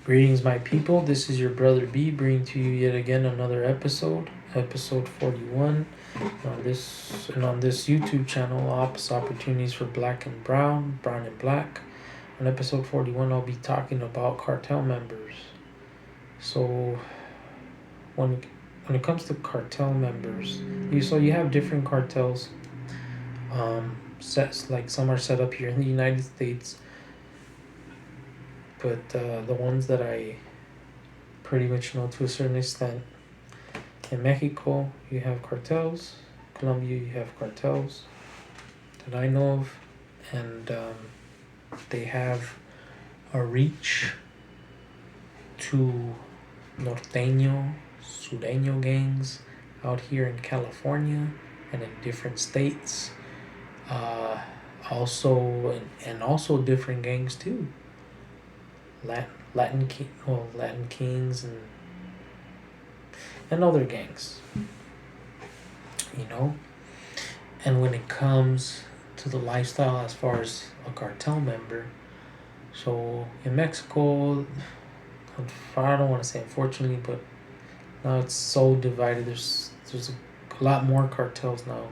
Greetings, my people. This is your brother B bringing to you yet again another episode 41. On this YouTube channel, Opps Opportunities for Black and Brown, Brown and Black. On episode 41, I'll be talking about cartel members. So, when it comes to cartel members, you have different cartels. Sets like some are set up here in the United States, but the ones that I pretty much know to a certain extent. In Mexico, you have cartels. Colombia, you have cartels that I know of, and they have a reach to norteño, sureño gangs out here in California and in different states. Also different gangs too. Latin Kings and other gangs, And when it comes to the lifestyle as far as a cartel member, so in Mexico, I don't want to say unfortunately, but now it's so divided. There's a lot more cartels now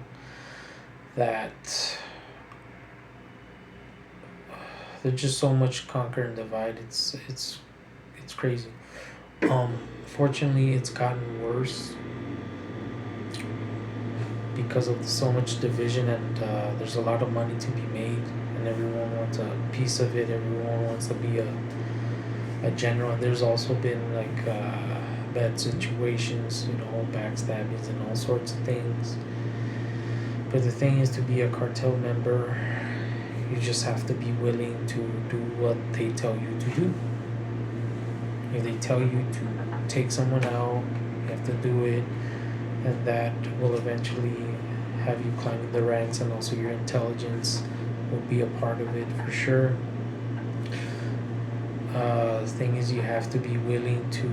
that there's just so much conquer and divide. It's crazy. Fortunately, it's gotten worse because of so much division, and there's a lot of money to be made, and everyone wants a piece of it. Everyone wants to be a general. There's also been bad situations, backstabbings and all sorts of things. But the thing is, to be a cartel member, you just have to be willing to do what they tell you to do. If they tell you to take someone out, you have to do it, and that will eventually have you climbing the ranks, and also your intelligence will be a part of it for sure. The thing is, you have to be willing to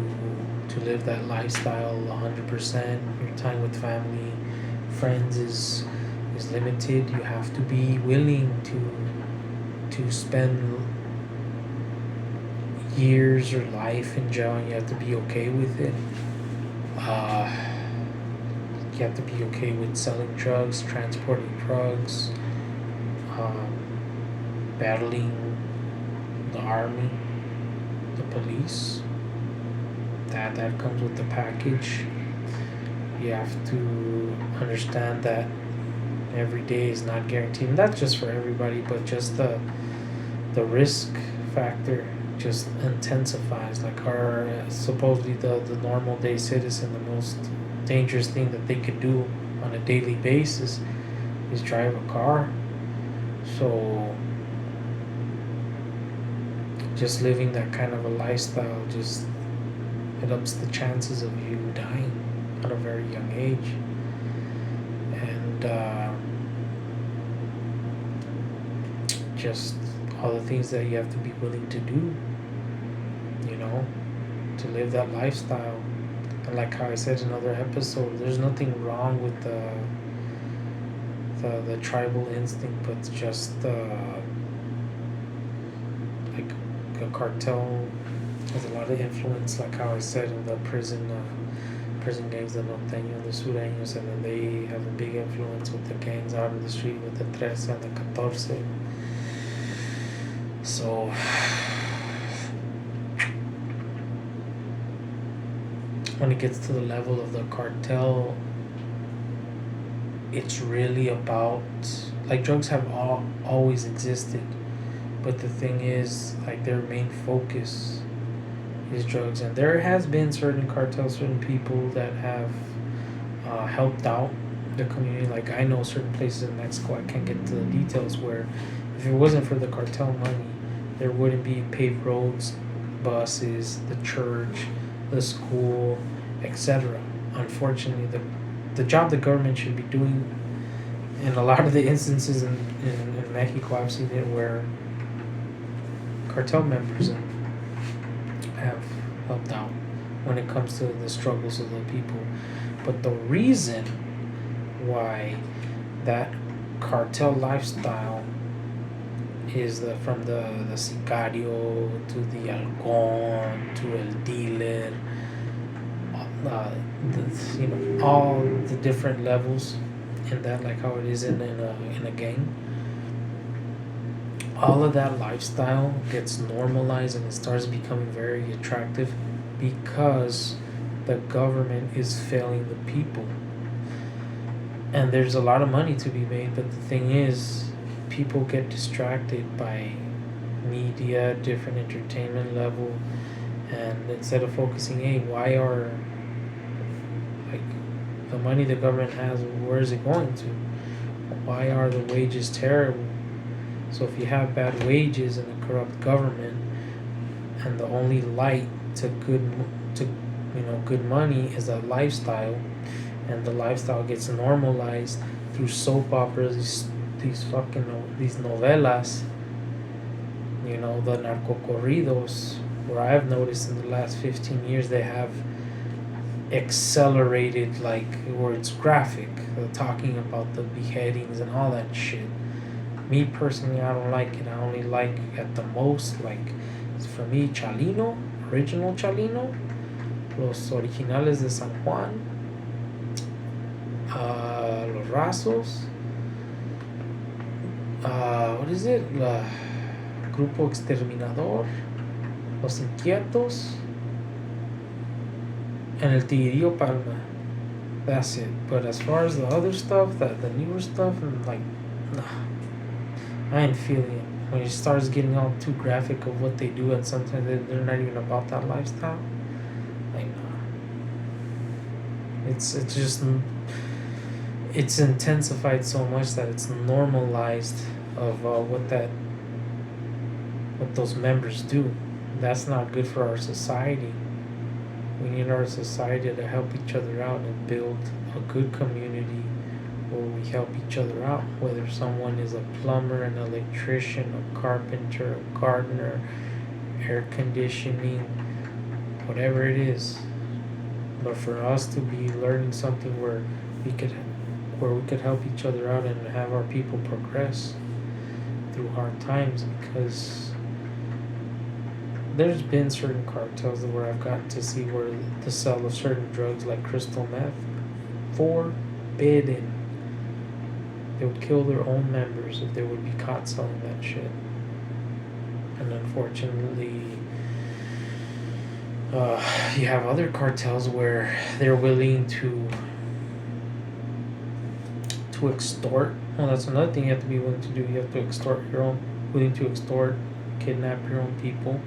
live that lifestyle 100%. Your time with family, friends is limited. You have to be willing to spend years or life in jail, and you have to be okay with it. You have to be okay with selling drugs, transporting drugs, battling the army, the police. That comes with the package. You have to understand that every day is not guaranteed. And that's just for everybody, but just the risk factor just intensifies. Like supposedly the normal day citizen, the most dangerous thing that they could do on a daily basis is drive a car. So just living that kind of a lifestyle, it ups the chances of you dying at a very young age. And just all the things that you have to be willing to do, to live that lifestyle. And like how I said in another episode, there's nothing wrong with the tribal instinct, but just like a cartel has a lot of influence, like how I said, in the prison gangs, the norteños, the sureños, and then they have a big influence with the gangs out of the street with the 13 and the 14. So when it gets to the level of the cartel, it's really about, like, drugs have always existed, but the thing is, like, their main focus is drugs. And there has been certain cartels, certain people that have helped out the community. Like, I know certain places in Mexico, I can't get into the details, where if it wasn't for the cartel money, there wouldn't be paved roads, buses, the church, the school, etc. Unfortunately, the job the government should be doing, in a lot of the instances in Mexico, I've seen it where cartel members have helped out when it comes to the struggles of the people. But the reason why that cartel lifestyle is from the sicario to the halcón to el dealer, all the different levels in that, like how it is in a gang. All of that lifestyle gets normalized and it starts becoming very attractive because the government is failing the people. And there's a lot of money to be made, but the thing is, people get distracted by media, different entertainment level, and instead of focusing, hey, why are like the money the government has, where is it going to? Why are the wages terrible? So if you have bad wages and a corrupt government, and the only light to good money is a lifestyle, and the lifestyle gets normalized through soap operas, these novelas, the narco corridos, where I've noticed in the last 15 years they have accelerated, like where it's graphic, talking about the beheadings and all that shit. Me personally, I don't like it. I only like at the most, like, for me, Chalino, original Chalino, Los Originales de San Juan, Los Rasos, what is it? Grupo Exterminador, Los Inquietos, and El Tigrillo Palma. That's it. But as far as the other stuff, the newer stuff, I'm like, nah, I ain't feeling it. When it starts getting all too graphic of what they do, and sometimes they're not even about that lifestyle, like, nah. It's just, it's intensified so much that it's normalized of what those members do. That's not good for our society. We need our society to help each other out and build a good community where we help each other out, whether someone is a plumber, an electrician, a carpenter, a gardener, air conditioning, whatever it is. But for us to be learning something where we could help each other out and have our people progress through hard times, because there's been certain cartels where I've gotten to see where the sale of certain drugs like crystal meth, forbidden. They would kill their own members if they would be caught selling that shit. And unfortunately, you have other cartels where they're willing to extort. Well, that's another thing you have to be willing to do. You have to willing to extort, kidnap your own people.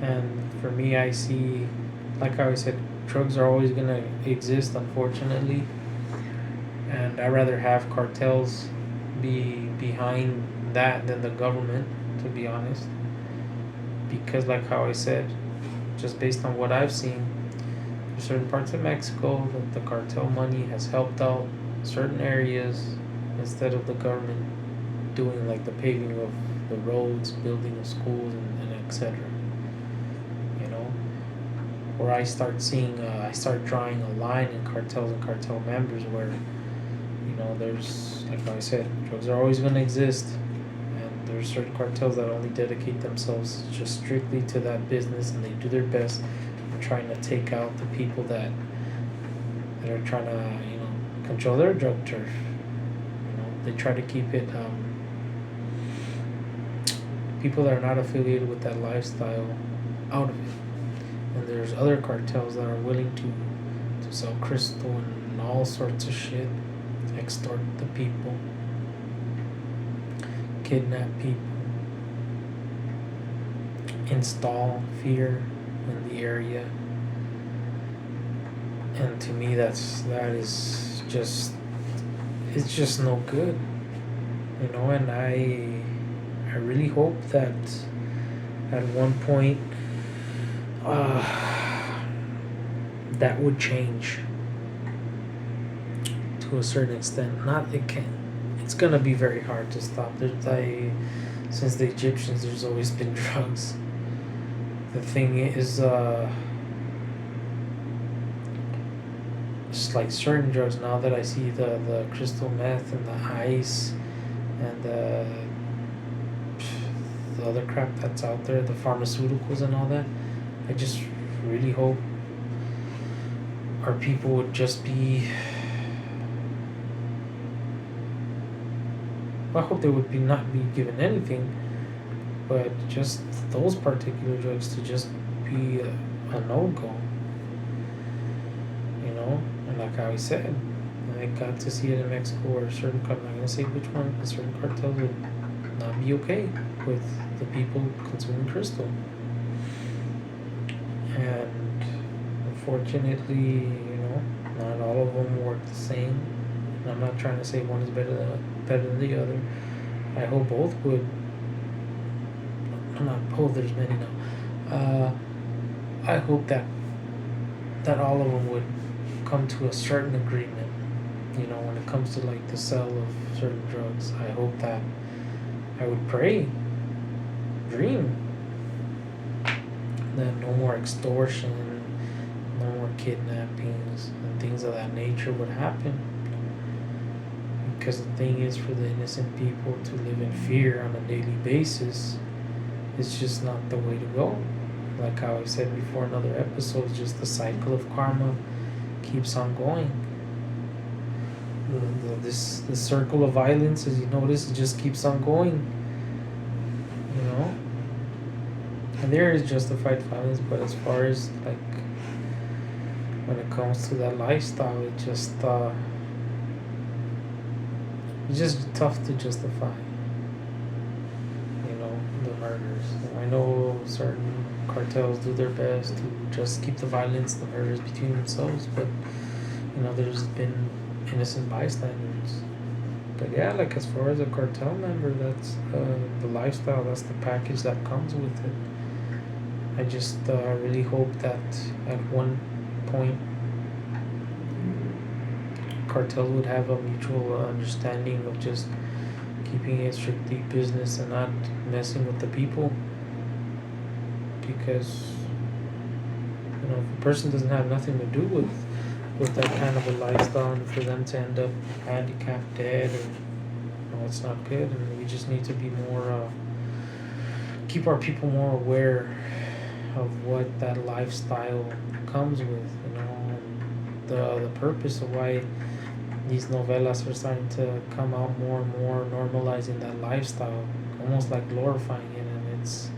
And for me, I see, like I always said, drugs are always going to exist, unfortunately. And I'd rather have cartels be behind that than the government, to be honest. Because like how I said, just based on what I've seen, there's certain parts of Mexico that the cartel money has helped out certain areas instead of the government doing like the paving of the roads, building of schools, and etc. Where I start drawing a line in cartels and cartel members where, there's, like I said, drugs are always going to exist, and there's certain cartels that only dedicate themselves just strictly to that business, and they do their best in trying to take out the people that are trying to, control their drug turf. They try to keep it, people that are not affiliated with that lifestyle out of it. And there's other cartels that are willing to sell crystal and all sorts of shit, extort the people, kidnap people, install fear in the area. And to me, that is just, it's just no good, and I really hope that at one point that would change to a certain extent. It's gonna be very hard to stop. Since the Egyptians, there's always been drugs. The thing is, it's like certain drugs, now that I see the crystal meth and the ice and the other crap that's out there, the pharmaceuticals and all that. I just really hope our people would just be. I hope they would be not be given anything, but just those particular drugs to just be a no-go. You know, and like I said, I got to see it in Mexico where a certain, I'm not gonna say which one, a certain cartel would not be okay with the people consuming crystal. And unfortunately, you know, not all of them work the same. And I'm not trying to say one is better than the other. I hope both would. Not both. There's many now. I hope that all of them would come to a certain agreement. You know, when it comes to like the sale of certain drugs, I hope that I would pray, dream that no more extortion, no more kidnappings, and things of that nature would happen. Because the thing is, for the innocent people to live in fear on a daily basis, it's just not the way to go. Like how I said before in other episodes, just the cycle of karma keeps on going. This circle of violence, as you notice, it just keeps on going. You know? And there is justified violence, but as far as like when it comes to that lifestyle, it's just tough to justify. You know, the murders. I know certain cartels do their best to just keep the violence, the murders between themselves, but you know, there's been innocent bystanders. But yeah, like as far as a cartel member, that's the lifestyle, that's the package that comes with it. I just really hope that at one point cartel would have a mutual understanding of just keeping it strictly business and not messing with the people. Because you know, if a person doesn't have nothing to do with that kind of a lifestyle, and for them to end up handicapped, dead, or you know, it's not good. And we just need to be more keep our people more aware of what that lifestyle comes with, you know, and the purpose of why these novellas are starting to come out more and more, normalizing that lifestyle, almost like glorifying it. And it's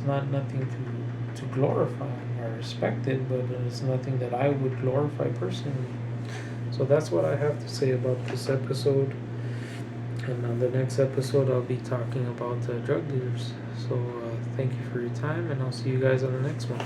not nothing to glorify. I respect it, but it's nothing that I would glorify personally. So that's what I have to say about this episode. And on the next episode, I'll be talking about drug dealers. So thank you for your time, and I'll see you guys on the next one.